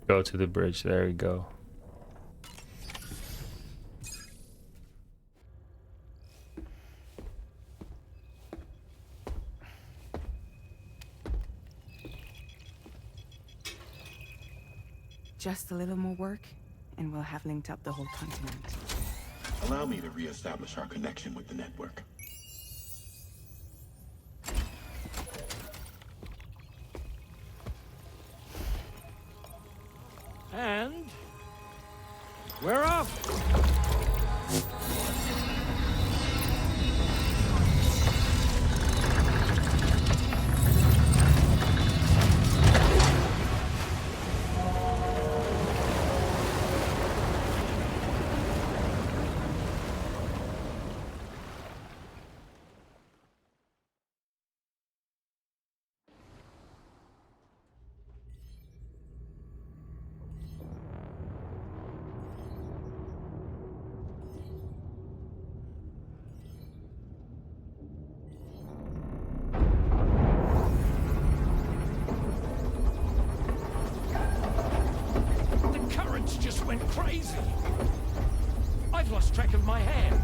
Go to the bridge. There you go. Just a little more work, and we'll have linked up the whole continent. Allow me to re-establish our connection with the network. And we're off. Just went crazy. I've lost track of my hand.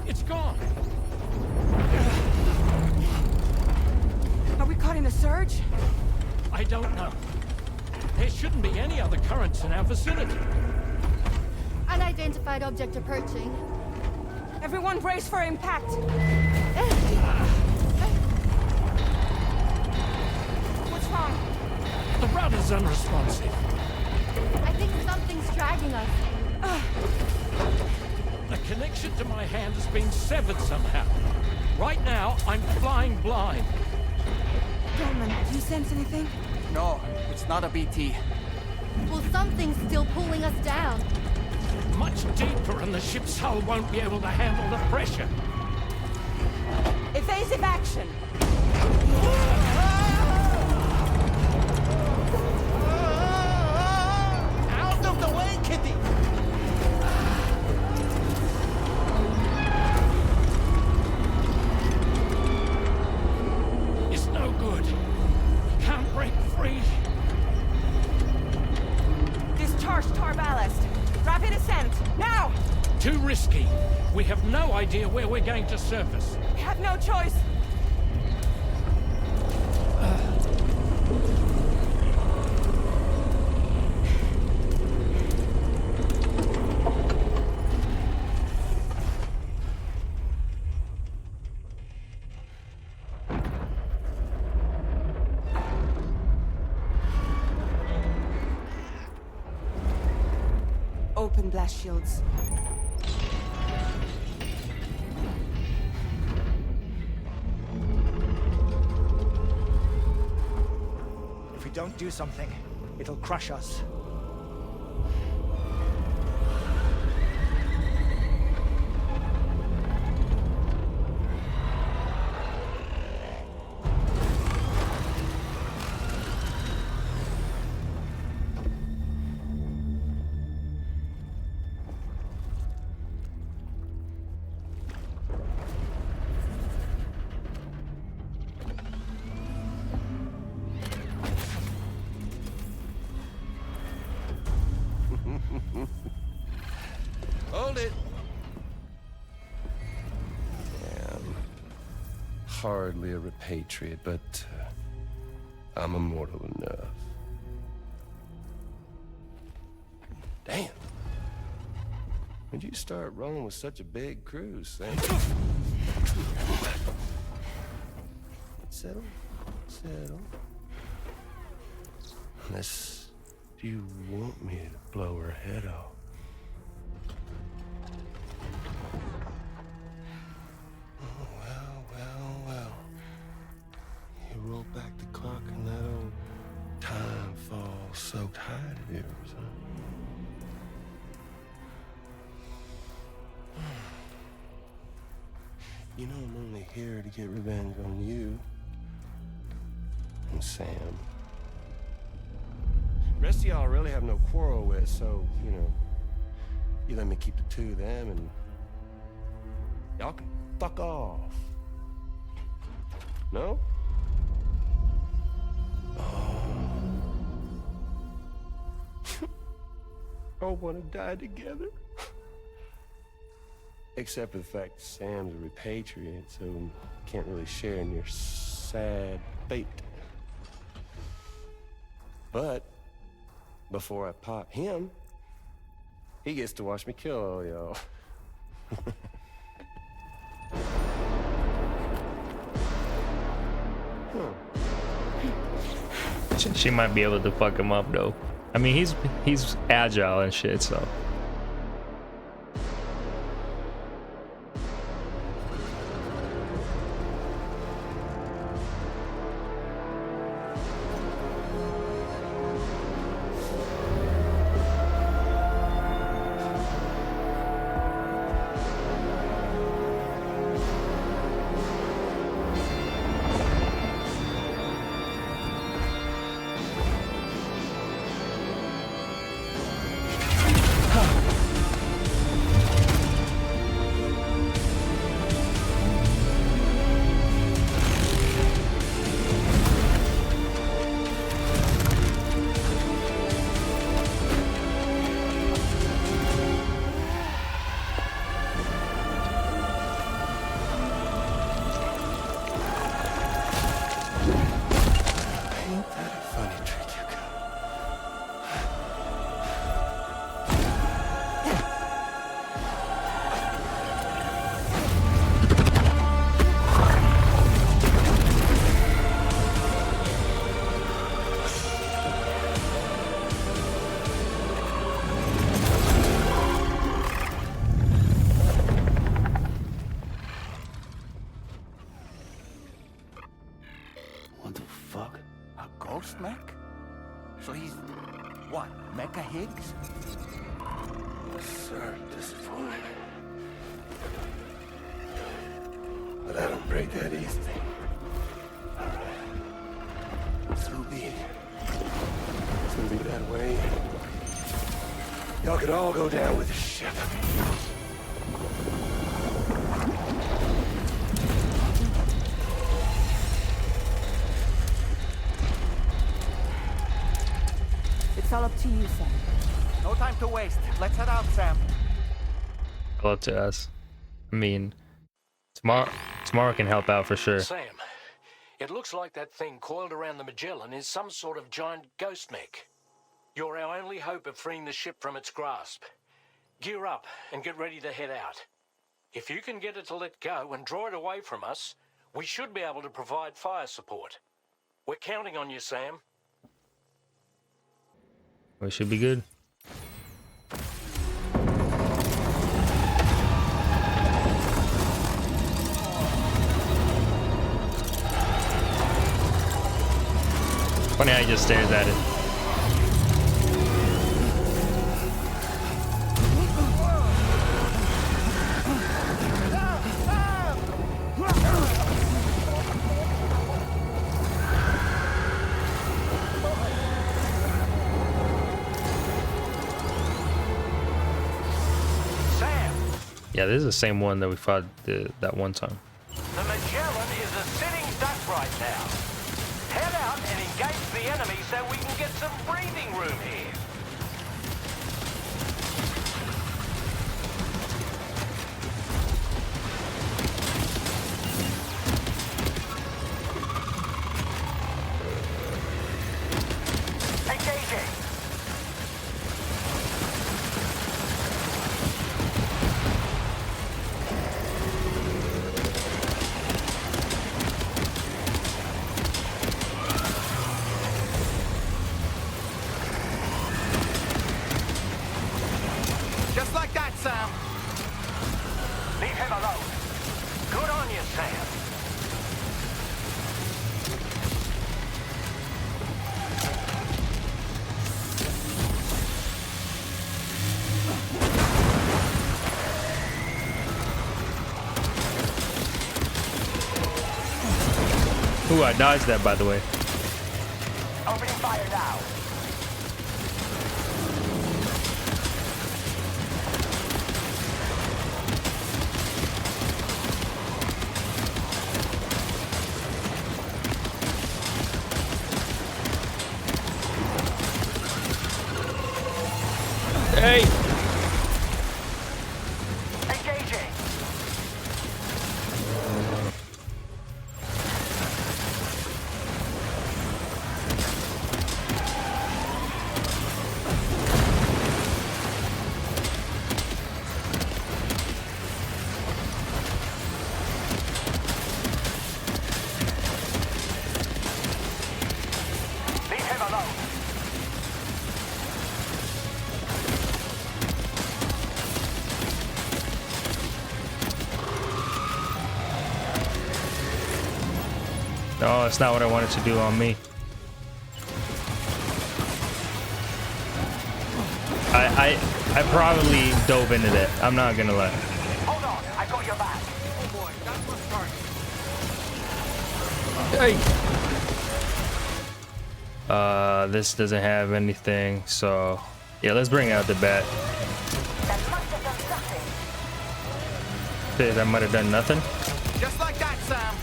It's gone. Are we caught in a surge? I don't know. There shouldn't be any other currents in our vicinity. Unidentified object approaching. Everyone brace for impact. What's wrong? The rudder's unresponsive. I think something's dragging us. The connection to my hand has been severed somehow. Right now, I'm flying blind. Dolman, do you sense anything? No, it's not a BT. Well, something's still pulling us down. Much deeper, and the ship's hull won't be able to handle the pressure. Evasive action! Out of the way, Kitty! It's no good. Can't break free. Discharge tar ballast. Rapid ascent, now! Too risky. We have no idea where we're going to surface. We have no choice. Open blast shields. If we don't do something, it'll crush us. Hold it! Hardly a repatriate, but I'm immortal enough. Damn. When'd you start rolling with such a big cruise, Sam? Settle. Unless you want me to blow her head off. You roll back the clock and that old time fall soaked hide of yours, huh? You know I'm only here to get revenge on you and Sam. The rest of y'all really have no quarrel with, so, you know, you let me keep the two of them and y'all can fuck off. No? Oh. all want to die together. Except for the fact Sam's a repatriate, so can't really share in your sad fate. But before I pop him, he gets to watch me kill all y'all. She might be able to fuck him up though. I mean, he's agile and shit, so. Ghost mech? So he's what? Mecha Higgs? Sorry to disappoint. But I don't break that easy. So be it. It's gonna be that way. Y'all could all go down with the ship. It's all up to you, Sam. No time to waste. Let's head out, Sam. All up to us. I mean, tomorrow can help out for sure. Sam, it looks like that thing coiled around the Magellan is some sort of giant ghost mech. You're our only hope of freeing the ship from its grasp. Gear up and get ready to head out. If you can get it to let go and draw it away from us, we should be able to provide fire support. We're counting on you, Sam. We should be good. Funny how he just stares at it. Yeah, this is the same one that we fought that one time. The Magellan is a sitting duck right now. Head out and engage the enemy so we can get some breathing room here. Engaging. Just like that, Sam. Leave him alone. Good on you, Sam. Ooh, I dodged that, by the way. Opening fire now. Hey! Engaging. Leave him alone. No, that's not what I wanted to do on me. I probably dove into that. I'm not gonna lie. Hold on, I got your back. Oh boy, that was hard. Hey. This doesn't have anything, so yeah, let's bring out the bat. That must have done something. Okay, that might have done nothing. Just like that, Sam.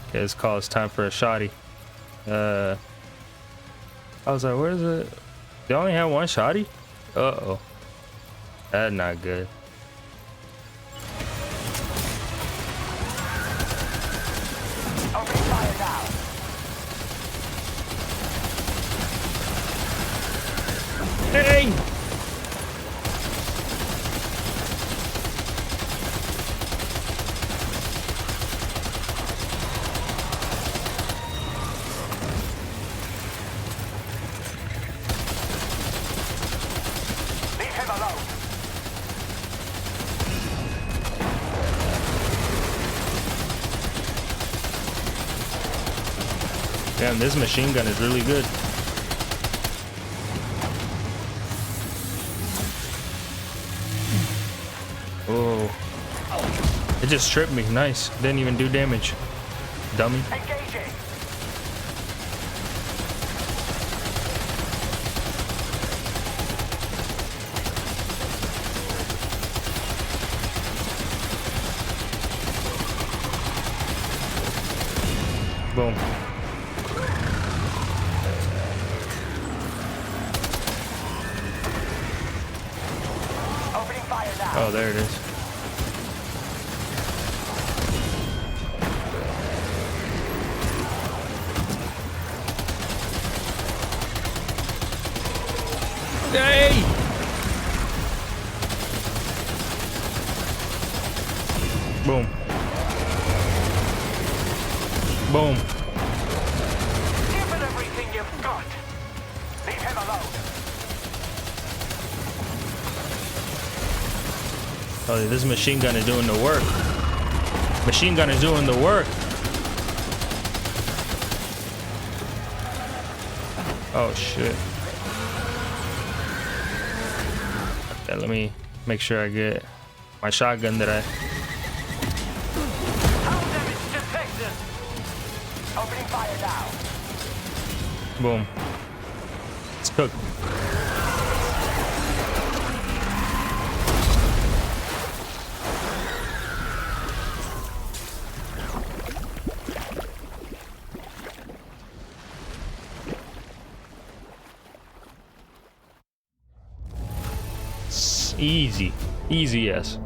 Okay, this call is time for a shotty. I was like, where is it? They only have one shotty? Uh-oh. That's not good. Opening fire now. Hey! Leave him alone. Damn, this machine gun is really good. Oh. It just stripped me. Nice. Didn't even do damage. Dummy. Engaging. Boom. Opening fire now. Oh, there it is. Hey! Boom. Boom. Give it everything you've got. Leave him alone. Oh, this machine gun is doing the work. Machine gun is doing the work. Oh shit. Okay, let me make sure I get my shotgun that I... How damage detected. Opening fire now. Boom. It's cooked. Easy. Easy, yes.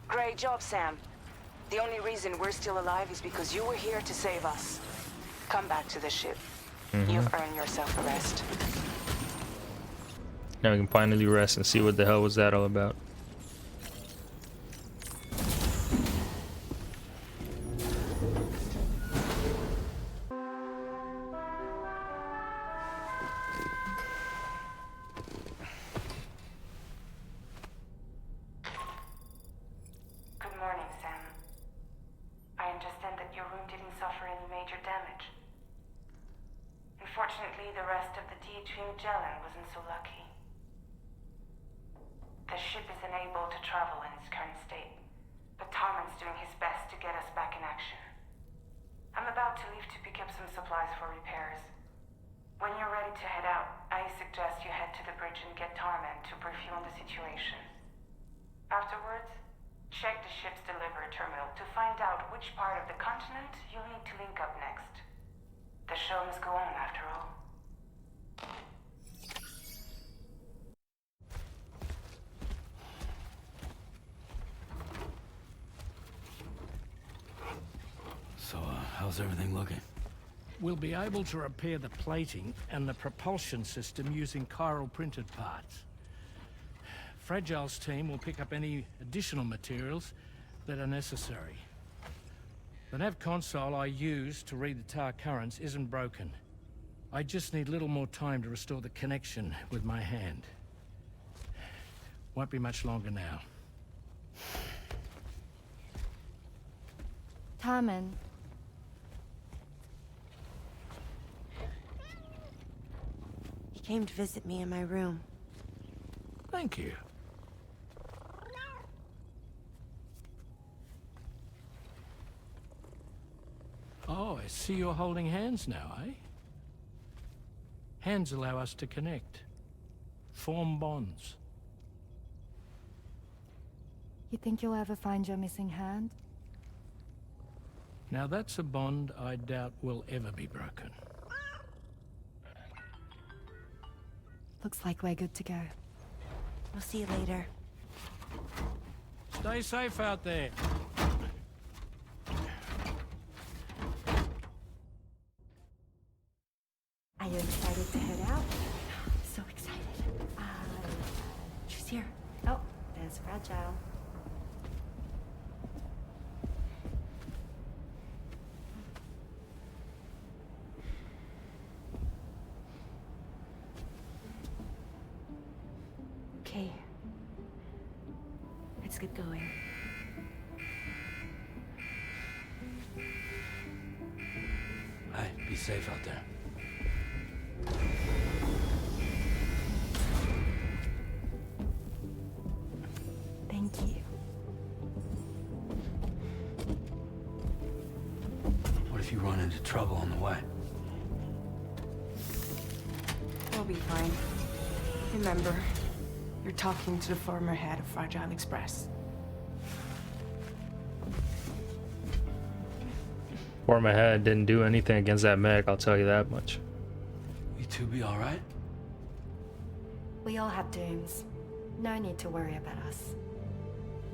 Great job, Sam. The only reason we're still alive is because you were here to save us. Come back to the ship. You've earned yourself a rest. Now we can finally rest and see what the hell was that all about. Good morning, Sam. I understand that your room didn't suffer any major damage. Unfortunately, the rest of the DHV Magellan wasn't so lucky. The ship is unable to travel in its current state, but Tarman's doing his best to get us back in action. I'm about to leave to pick up some supplies for repairs. When you're ready to head out, I suggest you head to the bridge and get Tarman to brief you on the situation. Afterwards, check the ship's delivery terminal to find out which part of the continent you'll need to link up next. The show must go on after all. So, how's everything looking? We'll be able to repair the plating and the propulsion system using chiral printed parts. Fragile's team will pick up any additional materials that are necessary. The nav console I use to read the tower currents isn't broken. I just need a little more time to restore the connection with my hand. Won't be much longer now. Tarman, He came to visit me in my room. Thank you. Oh, I see you're holding hands now, eh? Hands allow us to connect. Form bonds. you think you'll ever find your missing hand? Now that's a bond I doubt will ever be broken. Looks like we're good to go. We'll see you later. Stay safe out there. Are you excited to head out? So excited. She's here. Oh, there's Fragile. Okay. Let's get going. Hey, be safe out there. Thank you. What if you run into trouble on the way? We'll be fine. Remember, you're talking to the former head of Fragile Express. Former head didn't do anything against that mech, I'll tell you that much. You two be alright? We all have dooms. No need to worry about us.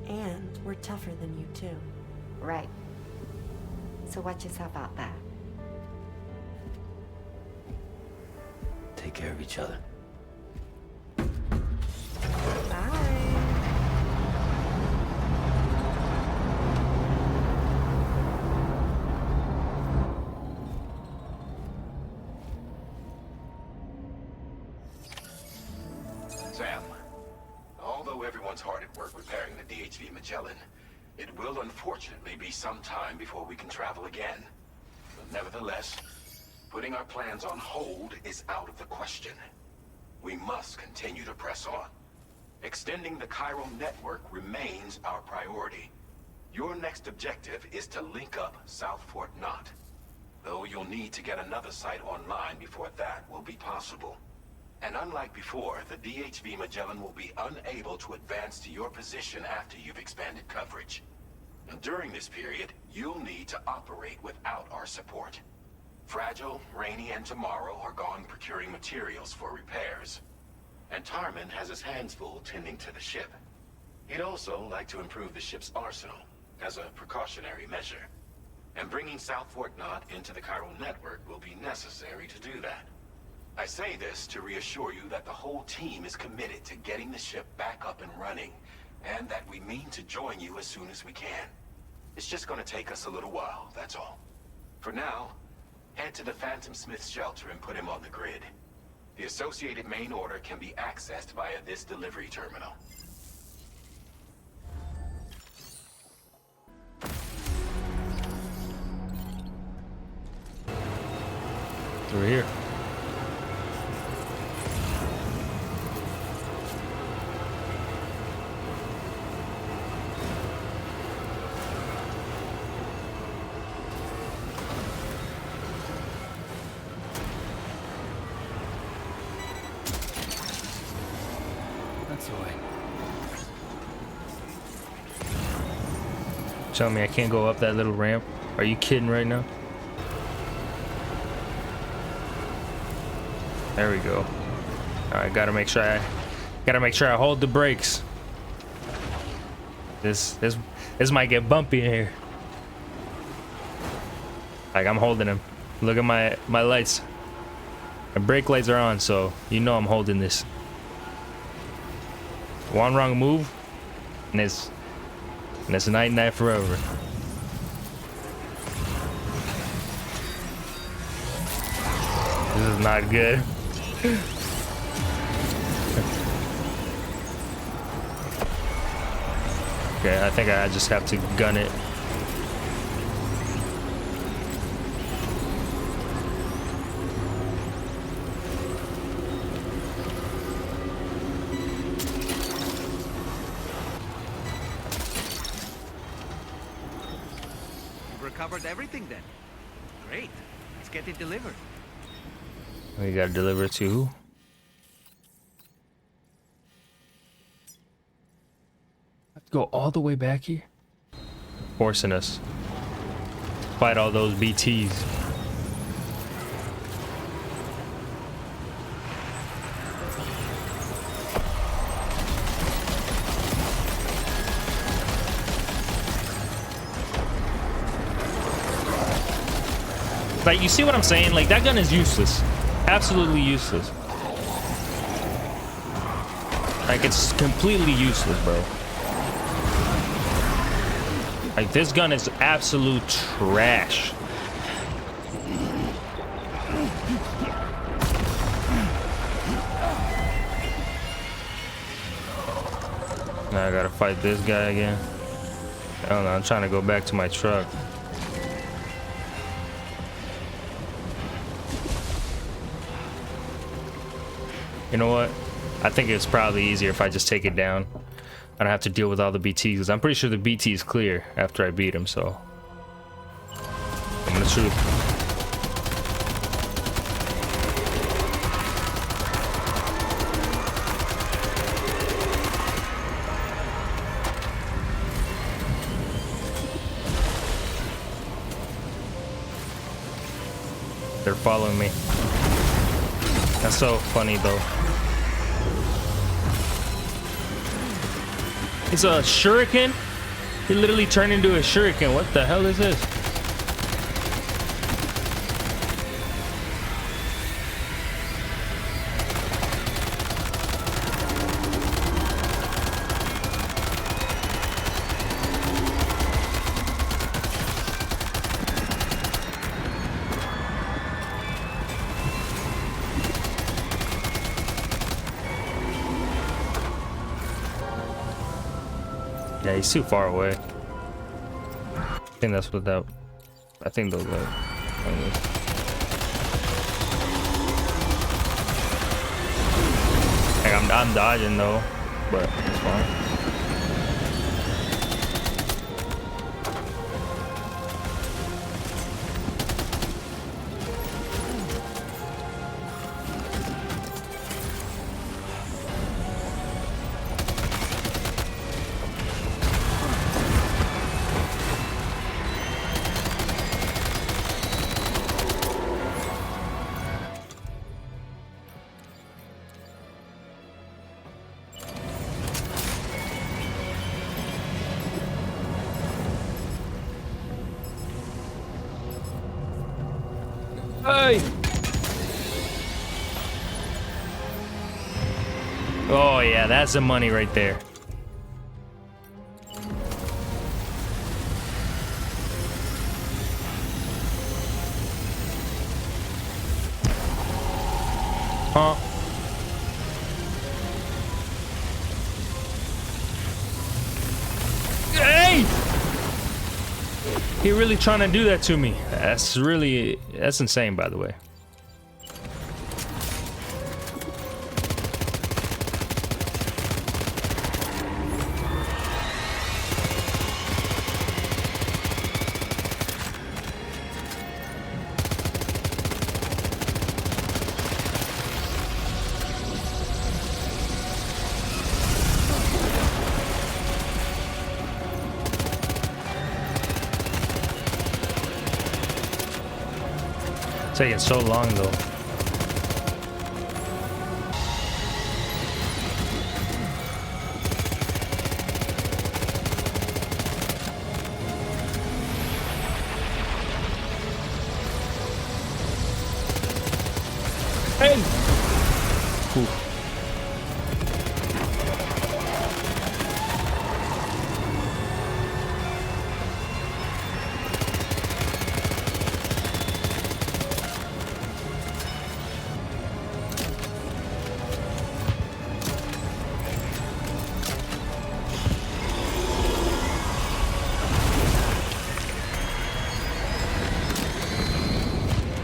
And we're tougher than you too. Right. So watch yourself out there. Take care of each other. Sam, although everyone's hard at work repairing the DHV Magellan, it will unfortunately be some time before we can travel again. But nevertheless, putting our plans on hold is out of the question. We must continue to press on. Extending the chiral network remains our priority. Your next objective is to link up South Fort Knot. Though you'll need to get another site online before that will be possible. And unlike before, the DHV Magellan will be unable to advance to your position after you've expanded coverage. And during this period, you'll need to operate without our support. Fragile, Rainy, and Tomorrow are gone procuring materials for repairs. And Tarman has his hands full tending to the ship. He'd also like to improve the ship's arsenal, as a precautionary measure. And bringing South Fort Knot into the chiral network will be necessary to do that. I say this to reassure you that the whole team is committed to getting the ship back up and running, and that we mean to join you as soon as we can. It's just gonna take us a little while, that's all. For now, head to the Phantom Smith's shelter and put him on the grid. The associated main order can be accessed via this delivery terminal. Through here. That's the way. Tell me I can't go up that little ramp. Are you kidding right now? There we go. All right, gotta make sure I hold the brakes. This might get bumpy in here. Like, I'm holding him. Look at my lights. My brake lights are on, so you know I'm holding this. One wrong move, and it's night forever. This is not good. Okay, I think I just have to gun it. You've recovered everything then. Great. Let's get it delivered. We gotta deliver it to who? Go all the way back here, forcing us to fight all those BTs. Like, you see what I'm saying? Like, that gun is useless, absolutely useless. Like, it's completely useless, bro. Like, this gun is absolute trash. Now I gotta fight this guy again. I don't know, I'm trying to go back to my truck. You know what? I think it's probably easier if I just take it down. I don't have to deal with all the BTs. I'm pretty sure the BT is clear after I beat him, so I'm gonna shoot. They're following me. That's so funny though. It's a shuriken? He literally turned into a shuriken. What the hell is this? Yeah, he's too far away. I think that's what that. I think those are. Like, I'm dodging though, but it's fine. Hey! Oh yeah, that's the money right there. Huh? Hey! He really trying to do that to me. That's insane, by the way. Taking so long though.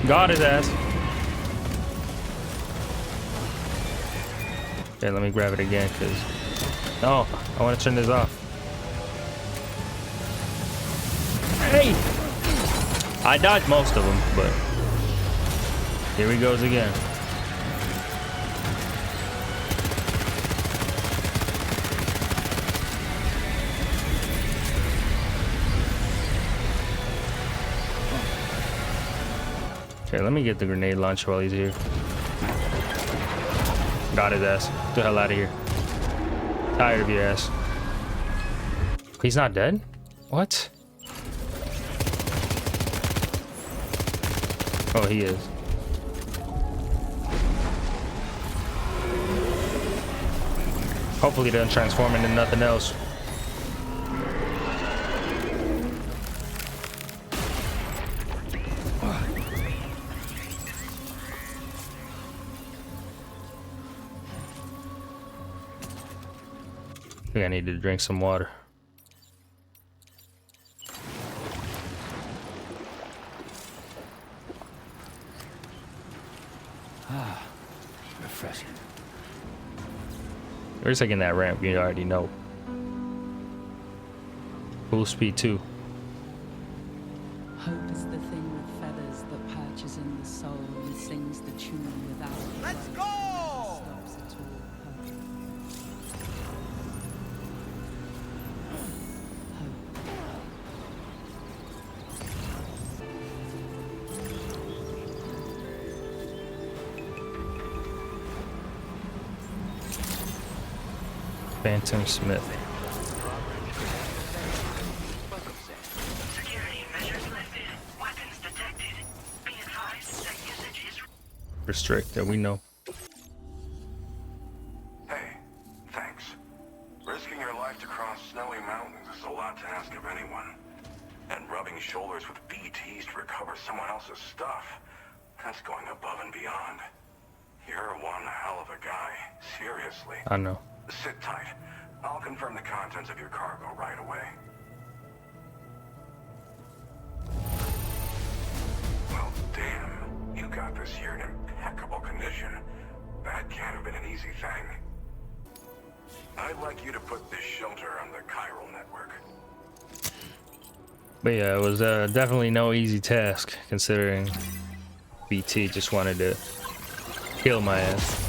Got his ass. Okay, let me grab it again, because... No, I want to turn this off. Hey! I dodged most of them, but... Here he goes again. Okay, let me get the grenade launcher while he's here. Got his ass. Get the hell out of here. Tired of your ass. He's not dead? What? Oh, he is. Hopefully it doesn't transform into nothing else. I think I need to drink some water. Ah, refreshing. We're taking that ramp, you already know. Full speed too. Hope is the thing with feathers that perches in the soul and sings the tune without. Let's go! Stops at all. Phantom Smith. Security measures lifted. Weapons detected. Be advised that usage is Restricted, we know. Hey, thanks. Risking your life to cross snowy mountains is a lot to ask of anyone. And rubbing shoulders with BTs to recover someone else's stuff, that's going above and beyond. You're one hell of a guy, seriously. I know. Sit tight. I'll confirm the contents of your cargo right away. Well, damn. You got this here in impeccable condition. That can't have been an easy thing. I'd like you to put this shelter on the chiral network. But yeah, it was definitely no easy task, considering BT just wanted to kill my ass.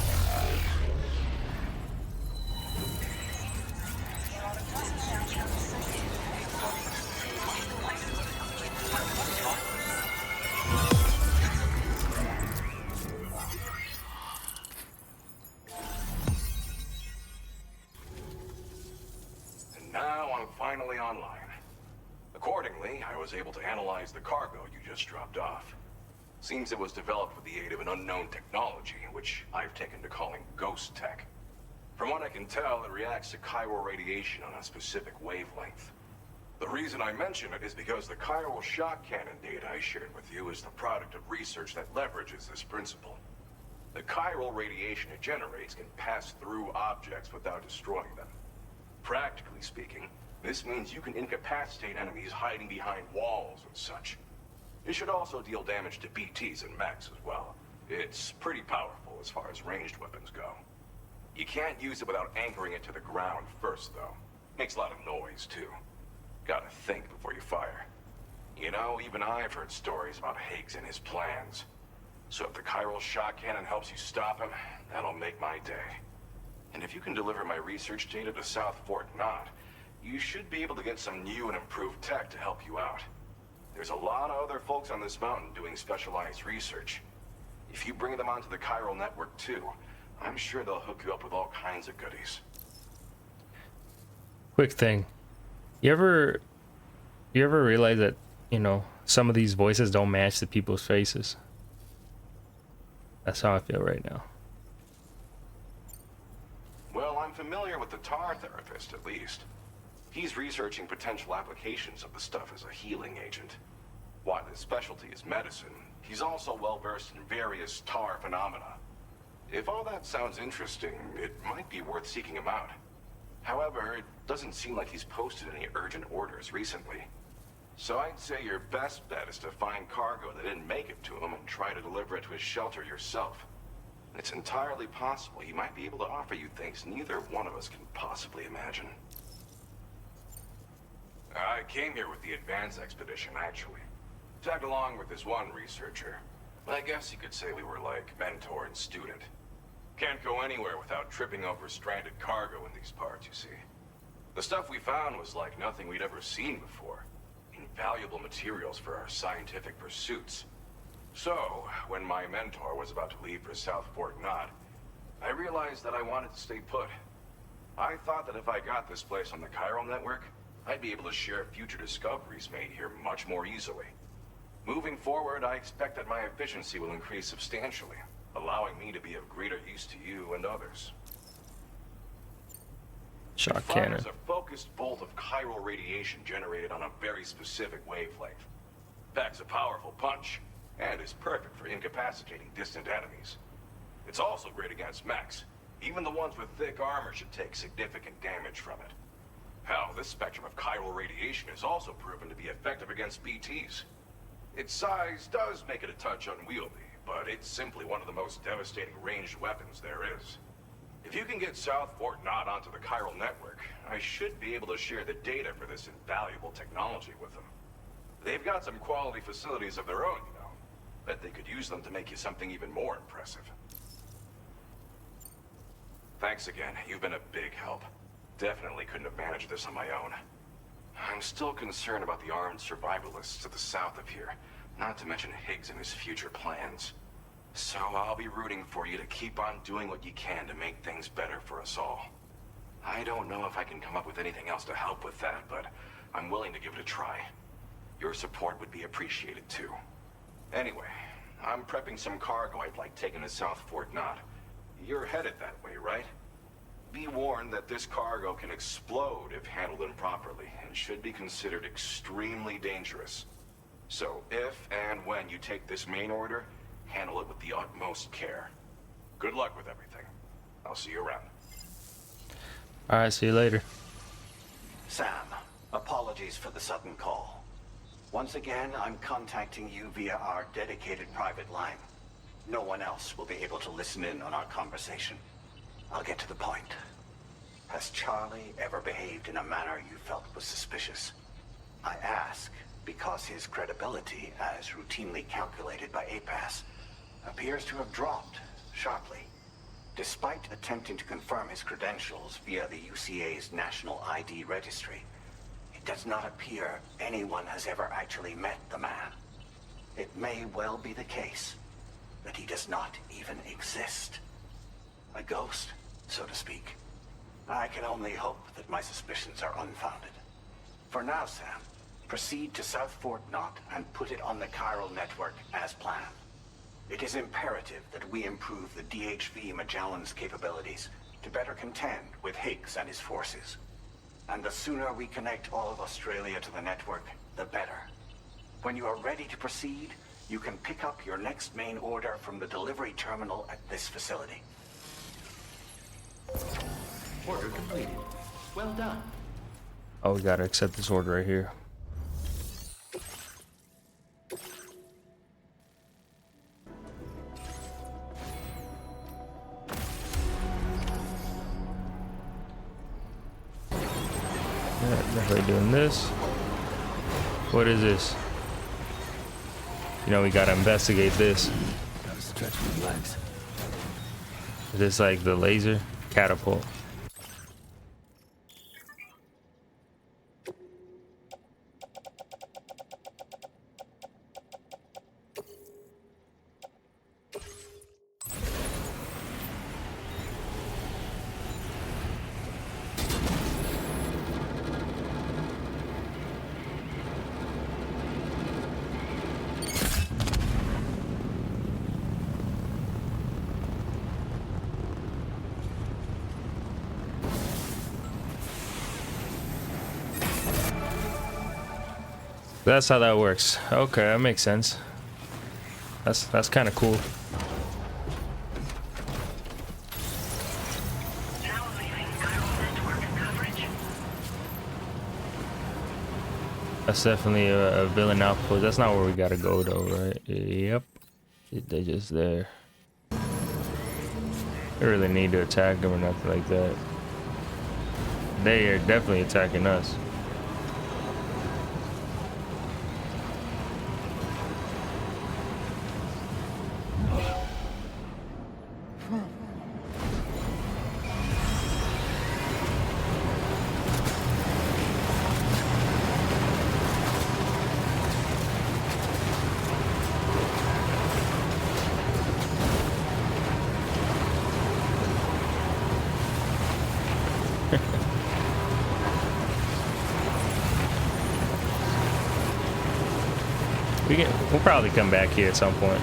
And now I'm finally online. Accordingly, I was able to analyze the cargo you just dropped off. Seems it was developed with the aid of an unknown technology, which I've taken to calling ghost tech. From what I can tell, it reacts to chiral radiation on a specific wavelength. The reason I mention it is because the chiral shock cannon data I shared with you is the product of research that leverages this principle. The chiral radiation it generates can pass through objects without destroying them. Practically speaking, this means you can incapacitate enemies hiding behind walls and such. It should also deal damage to BTs and mechs as well. It's pretty powerful as far as ranged weapons go. You can't use it without anchoring it to the ground first, though. Makes a lot of noise, too. Gotta think before you fire. You know, even I've heard stories about Higgs and his plans. So if the chiral shock cannon helps you stop him, that'll make my day. And if you can deliver my research data to South Fort Knott, you should be able to get some new and improved tech to help you out. There's a lot of other folks on this mountain doing specialized research. If you bring them onto the chiral network too, I'm sure they'll hook you up with all kinds of goodies. Quick thing. You ever realize that, you know, some of these voices don't match the people's faces? That's how I feel right now. Well, I'm familiar with the tar therapist, at least. He's researching potential applications of the stuff as a healing agent. While his specialty is medicine, he's also well-versed in various tar phenomena. If all that sounds interesting, it might be worth seeking him out. However, it doesn't seem like he's posted any urgent orders recently. So I'd say your best bet is to find cargo that didn't make it to him and try to deliver it to his shelter yourself. It's entirely possible he might be able to offer you things neither one of us can possibly imagine. I came here with the advance expedition, actually. Tagged along with this one researcher. I guess you could say we were like mentor and student. Can't go anywhere without tripping over stranded cargo in these parts, you see. The stuff we found was like nothing we'd ever seen before. Invaluable materials for our scientific pursuits. So, when my mentor was about to leave for South Fort Knott, I realized that I wanted to stay put. I thought that if I got this place on the chiral network, I'd be able to share future discoveries made here much more easily. Moving forward, I expect that my efficiency will increase substantially, allowing me to be of greater use to you and others. Shock cannon. It fires a focused bolt of chiral radiation generated on a very specific wavelength. Packs a powerful punch, and is perfect for incapacitating distant enemies. It's also great against mechs. Even the ones with thick armor should take significant damage from it. Hell, this spectrum of chiral radiation is also proven to be effective against BTs. Its size does make it a touch unwieldy, but it's simply one of the most devastating ranged weapons there is. If you can get South Fort Knott onto the chiral network, I should be able to share the data for this invaluable technology with them. They've got some quality facilities of their own, you know. Bet they could use them to make you something even more impressive. Thanks again. You've been a big help. Definitely couldn't have managed this on my own. I'm still concerned about the armed survivalists to the south of here, not to mention Higgs and his future plans. So I'll be rooting for you to keep on doing what you can to make things better for us all. I don't know if I can come up with anything else to help with that, but I'm willing to give it a try. Your support would be appreciated too. Anyway, I'm prepping some cargo I'd like taken to South Fort Knott. You're headed that way, right? Be warned that this cargo can explode if handled improperly, and should be considered extremely dangerous. So if and when you take this main order, handle it with the utmost care. Good luck with everything. I'll see you around. Alright, see you later. Sam, apologies for the sudden call. Once again, I'm contacting you via our dedicated private line. No one else will be able to listen in on our conversation. I'll get to the point. Has Charlie ever behaved in a manner you felt was suspicious? I ask because his credibility, as routinely calculated by APAS, appears to have dropped sharply. Despite attempting to confirm his credentials via the UCA's National ID Registry, it does not appear anyone has ever actually met the man. It may well be the case that he does not even exist. A ghost, so to speak. I can only hope that my suspicions are unfounded. For now, Sam, proceed to South Fort Knott and put it on the chiral network as planned. It is imperative that we improve the DHV Magellan's capabilities to better contend with Higgs and his forces. And the sooner we connect all of Australia to the network, the better. When you are ready to proceed, you can pick up your next main order from the delivery terminal at this facility. Order completed. Well done. Oh, we gotta accept this order right here. Definitely doing this. What is this? You know, we gotta investigate this. Gotta stretch my legs. Is this like the laser catapult? That's how that works. Okay, that makes sense. That's kind of cool. That's definitely a villain outpost. That's not where we gotta go though, right? Yep. They're just there. They really need to attack them or nothing like that. They are definitely attacking us. We'll probably come back here at some point.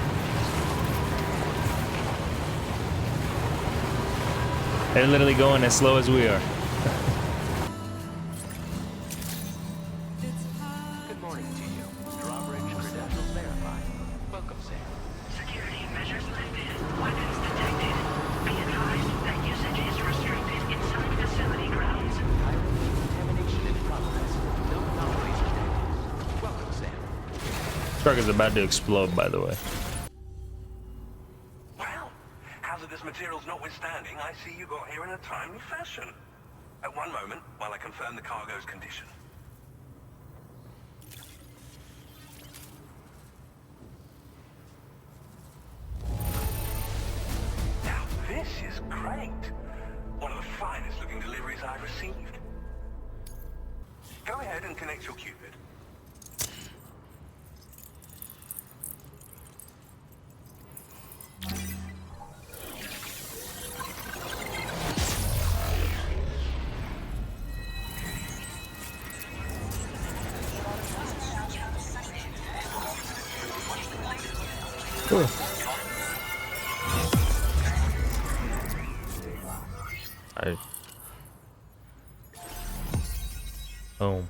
They're literally going as slow as we are. Good morning to you. Drawbridge credentials verified. Welcome, Sam. Security measures lifted. Weapons detected. Be advised that usage is restricted inside facility grounds. Contamination in progress. No anomalies detected. Welcome, Sam. Truck is about to explode, by the way. Well, hazardous materials notwithstanding, I see you got here in a timely fashion. At one moment, while I confirm the cargo's condition. Now, this is great. One of the finest looking deliveries I've received. Go ahead and connect your Cupid. Cool. Boom.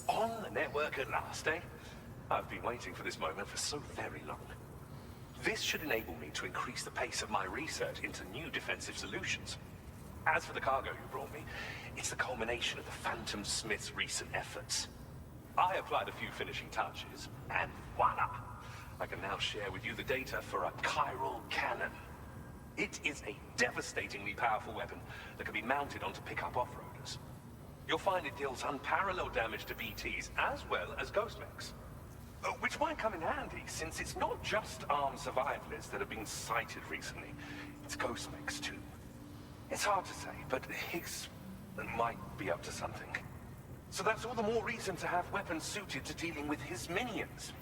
On the network at last, eh? I've been waiting for this moment for so very long. This should enable me to increase the pace of my research into new defensive solutions. As for the cargo you brought me, it's the culmination of the Phantom Smith's recent efforts. I applied a few finishing touches, and voila! I can now share with you the data for a chiral cannon. It is a devastatingly powerful weapon that can be mounted onto pickup off-roaders. You'll find it deals unparalleled damage to BTs as well as ghost mechs. Which might come in handy, since it's not just armed survivalists that have been sighted recently. It's ghost mechs too. It's hard to say, but Higgs might be up to something. So that's all the more reason to have weapons suited to dealing with his minions.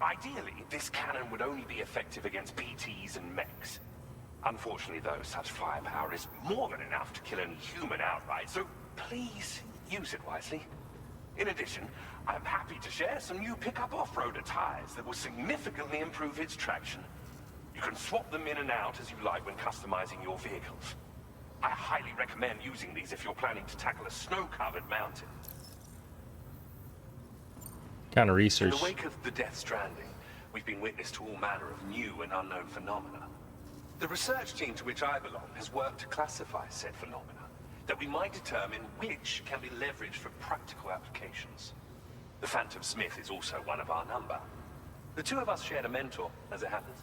Ideally, this cannon would only be effective against BTs and mechs. Unfortunately, though, such firepower is more than enough to kill any human outright, so please use it wisely. In addition, I'm happy to share some new pickup off-roader tires that will significantly improve its traction. You can swap them in and out as you like when customizing your vehicles. I highly recommend using these if you're planning to tackle a snow-covered mountain. Kind of research. In the wake of the Death Stranding, we've been witness to all manner of new and unknown phenomena. The research team to which I belong has worked to classify said phenomena, that we might determine which can be leveraged for practical applications. The Phantom Smith is also one of our number. The two of us shared a mentor, as it happens.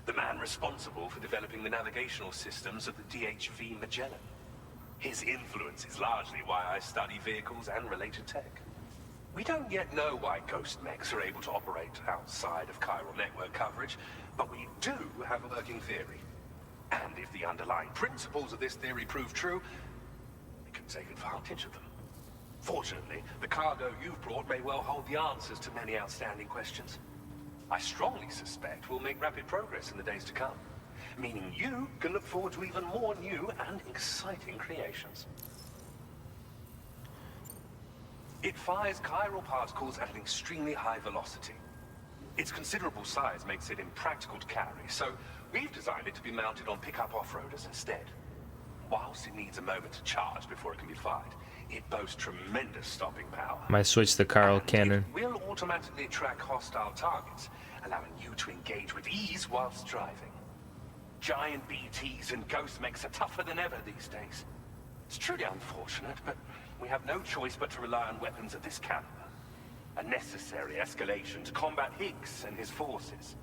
The man responsible for developing the navigational systems of the DHV Magellan. His influence is largely why I study vehicles and related tech. We don't yet know why ghost mechs are able to operate outside of chiral network coverage, but we do have a working theory. And if the underlying principles of this theory prove true, we can take advantage of them. Fortunately, the cargo you've brought may well hold the answers to many outstanding questions. I strongly suspect we'll make rapid progress in the days to come, meaning you can look forward to even more new and exciting creations. It fires chiral particles at an extremely high velocity. Its considerable size makes it impractical to carry, so we've designed it to be mounted on pickup off-roaders instead. Whilst it needs a moment to charge before it can be fired, it boasts tremendous stopping power. Might switch the chiral cannon. It will automatically track hostile targets, allowing you to engage with ease whilst driving. Giant BTs and ghost mechs are tougher than ever these days. It's truly unfortunate, but we have no choice but to rely on weapons of this caliber. A necessary escalation to combat Higgs and his forces.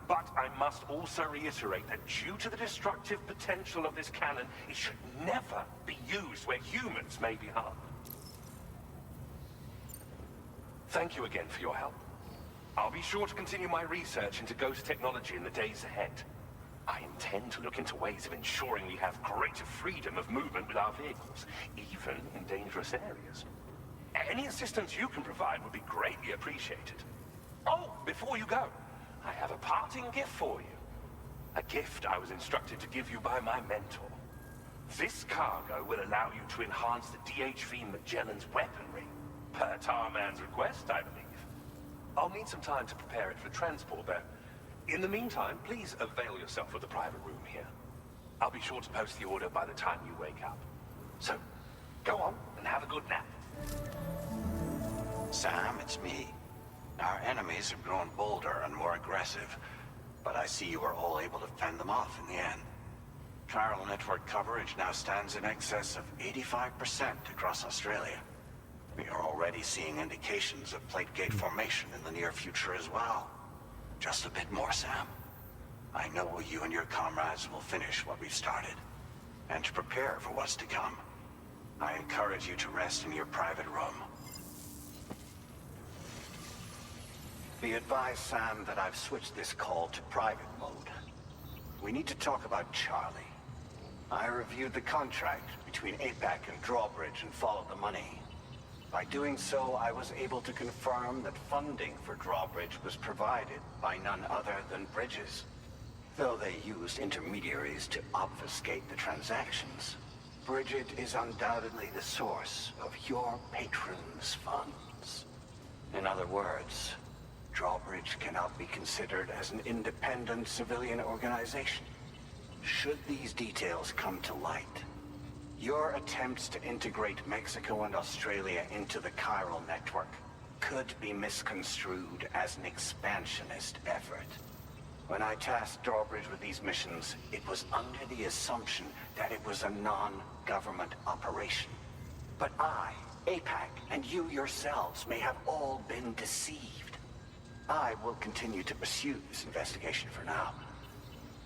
But I must also reiterate that due to the destructive potential of this cannon, it should never be used where humans may be harmed. Thank you again for your help. I'll be sure to continue my research into ghost technology in the days ahead. I intend to look into ways of ensuring we have greater freedom of movement with our vehicles, even in dangerous areas. Any assistance you can provide would be greatly appreciated. Oh, before you go, I have a parting gift for you. A gift I was instructed to give you by my mentor. This cargo will allow you to enhance the DHV Magellan's weaponry, per Tarman's request, I believe. I'll need some time to prepare it for transport, though. In the meantime, please avail yourself of the private room here. I'll be sure to post the order by the time you wake up. So, go on and have a good nap. Sam, it's me. Our enemies have grown bolder and more aggressive, but I see you were all able to fend them off in the end. Chiral network coverage now stands in excess of 85% across Australia. We are already seeing indications of plate gate formation in the near future as well. Just a bit more, Sam. I know you and your comrades will finish what we've started, and to prepare for what's to come. I encourage you to rest in your private room. Be advised, Sam, that I've switched this call to private mode. We need to talk about Charlie. I reviewed the contract between APAC and Drawbridge and followed the money. By doing so, I was able to confirm that funding for Drawbridge was provided by none other than Bridges. Though they used intermediaries to obfuscate the transactions, Bridget is undoubtedly the source of your patron's funds. In other words, Drawbridge cannot be considered as an independent civilian organization. Should these details come to light, your attempts to integrate Mexico and Australia into the chiral network could be misconstrued as an expansionist effort. When I tasked Drawbridge with these missions, it was under the assumption that it was a non-government operation. But I, APAC, and you yourselves may have all been deceived. I will continue to pursue this investigation for now.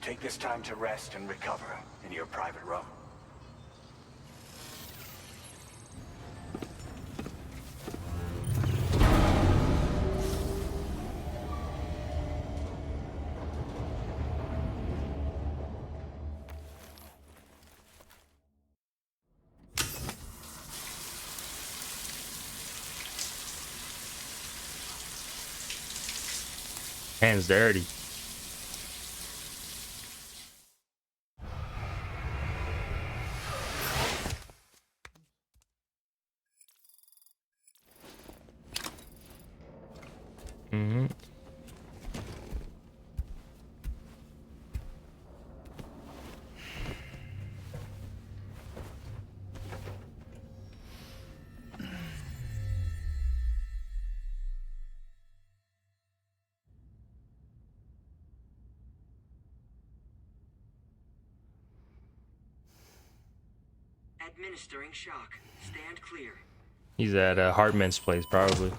Take this time to rest and recover in your private room. Hands dirty. Mm-hmm. Administering shock. Stand clear. He's at Hartman's place, probably.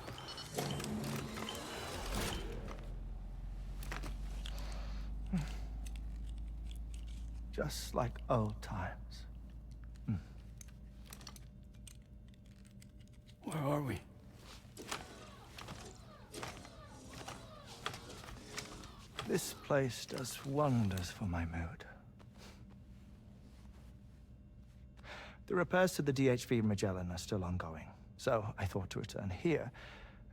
Just like old times. Where are we? This place does wonders for my mood. The repairs to the DHV Magellan are still ongoing, so I thought to return here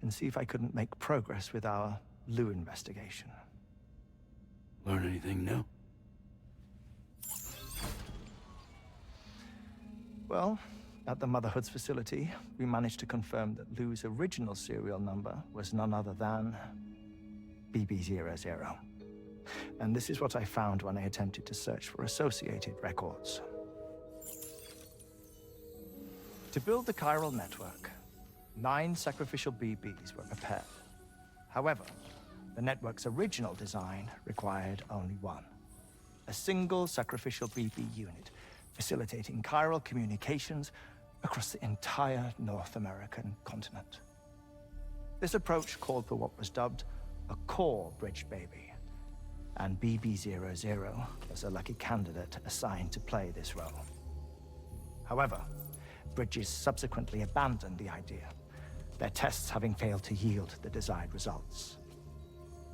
and see if I couldn't make progress with our Lou investigation. Learn anything new? Well, at the Motherhood's facility, we managed to confirm that Lou's original serial number was none other than BB00. And this is what I found when I attempted to search for associated records. To build the chiral network, 9 sacrificial BBs were prepared. However, the network's original design required only 1. A single sacrificial BB unit, facilitating chiral communications across the entire North American continent. This approach called for what was dubbed a core bridge baby, and BB-00 was a lucky candidate assigned to play this role. However, Bridges subsequently abandoned the idea, their tests having failed to yield the desired results.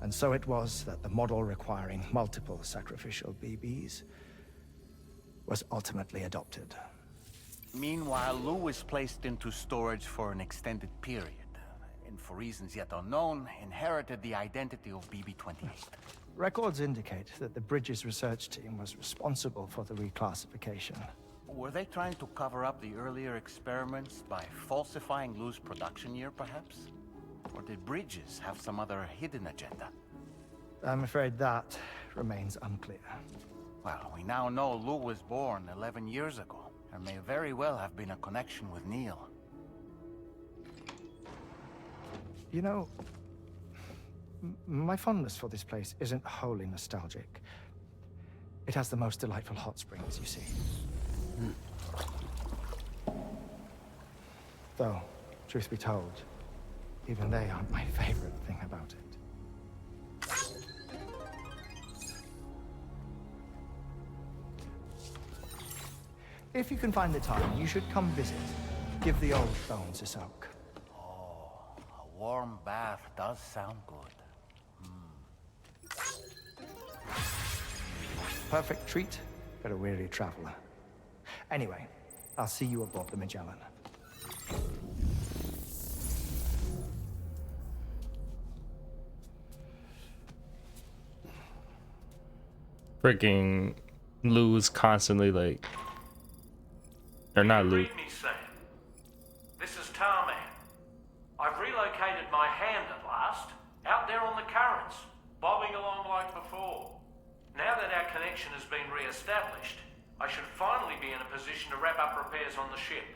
And so it was that the model requiring multiple sacrificial BBs was ultimately adopted. Meanwhile, Lou was placed into storage for an extended period, and for reasons yet unknown, inherited the identity of BB-28. Records indicate that the Bridges research team was responsible for the reclassification. Were they trying to cover up the earlier experiments by falsifying Lou's production year, perhaps? Or did Bridges have some other hidden agenda? I'm afraid that remains unclear. Well, we now know Lou was born 11 years ago. There may very well have been a connection with Neil. You know, my fondness for this place isn't wholly nostalgic. It has the most delightful hot springs, you see. Though, truth be told, even they aren't my favorite thing about it. If you can find the time, you should come visit. Give the old bones a soak. Oh, a warm bath does sound good. Perfect treat for a weary traveler. Anyway, I'll see you aboard the Magellan. Freaking Lou's constantly like, or not Lou. Read me, Sam. This is Tarman. I've relocated my hand at last, out there on the currents, bobbing along like before. Now that our connection has been re-established, I should finally be in a position to wrap up repairs on the ship.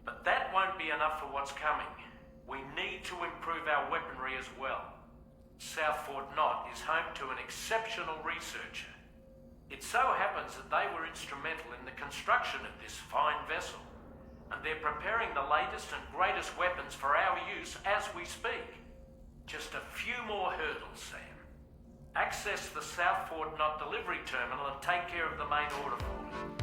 But that won't be enough for what's coming. We need to improve our weaponry as well. South Fort Knott is home to an exceptional researcher. It so happens that they were instrumental in the construction of this fine vessel, and they're preparing the latest and greatest weapons for our use as we speak. Just a few more hurdles, Sam. Access the South Fort Knott delivery terminal and take care of the main order for me.